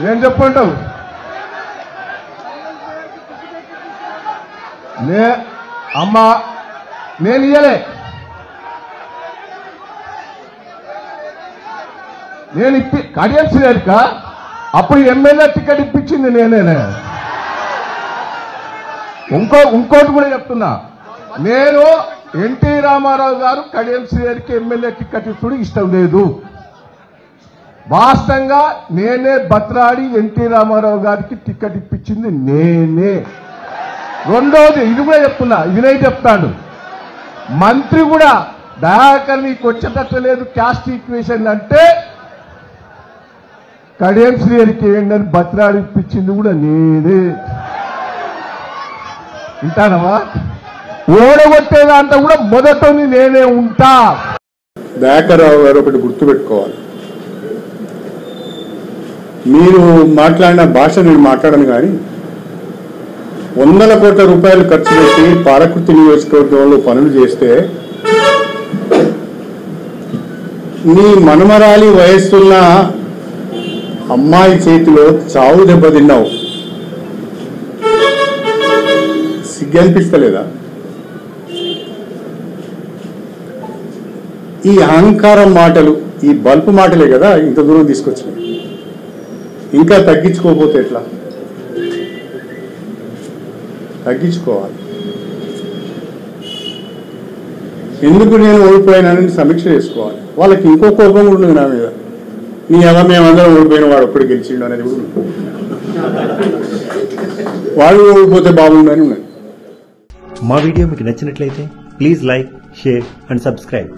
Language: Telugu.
ఏం చెప్పంటావు? అమ్మా నేను ఇయ్యలే, నేను కడియం శ్రీహరిక అప్పుడు ఎమ్మెల్యే టికెట్ ఇప్పించింది నేనే. ఇంకోటి కూడా చెప్తున్నా, నేను ఎన్టీ రామారావు గారు కడియం శ్రీహరికి ఎమ్మెల్యే టికెట్ ఇప్పుడు ఇష్టం లేదు. వాస్తవంగా నేనే బత్రాడి ఎన్టీ రామారావు గారికి టికెట్ ఇప్పించింది నేనే. రెండోది ఇది కూడా చెప్తున్నా, వినయ్ చెప్తాడు, మంత్రి కూడా దయాకర్ నీకు వచ్చేటట్లేదు క్యాస్ట్ ఈక్వేషన్ అంటే కడియం శ్రీహరికి ఏంటని బత్రాడి ఇప్పించింది కూడా నేనే. వింటానవా? ఓడగొట్టేదంతా కూడా మొదటని నేనే ఉంటా. దయాకర్ రావు గారు ఒకటి గుర్తుపెట్టుకోవాలి, మీరు మాట్లాడిన భాష నేను మాట్లాడను కానీ 100 కోట్ల రూపాయలు ఖర్చు పెట్టి పాలకుర్తి నియోజకవర్గంలో పనులు చేస్తే నీ మనమరాలి వయస్సున్న అమ్మాయి చేతిలో చావు దెబ్బతిన్నావు. సిగ్గనిపిస్తలేదా? ఈ అహంకారం మాటలు, ఈ బల్పు మాటలే కదా ఇంత దూరం తీసుకొచ్చినాయి. ఇంకా తగ్గించుకోకపోతే ఎట్లా? తగ్గించుకోవాలి. ఎందుకు నేను ఓడిపోయినానని సమీక్ష చేసుకోవాలి. వాళ్ళకి ఇంకో కోపం కూడా ఉంది నా మీద, నీ ఎలా మేమందరం ఓడిపోయిన వాడు ఒప్పుడు గెలిచిండు అనేది కూడా ఉంది. వాళ్ళు ఓడిపోతే బాగుండని ఉన్నది. మా వీడియో మీకు నచ్చినట్లయితే please like, share and subscribe.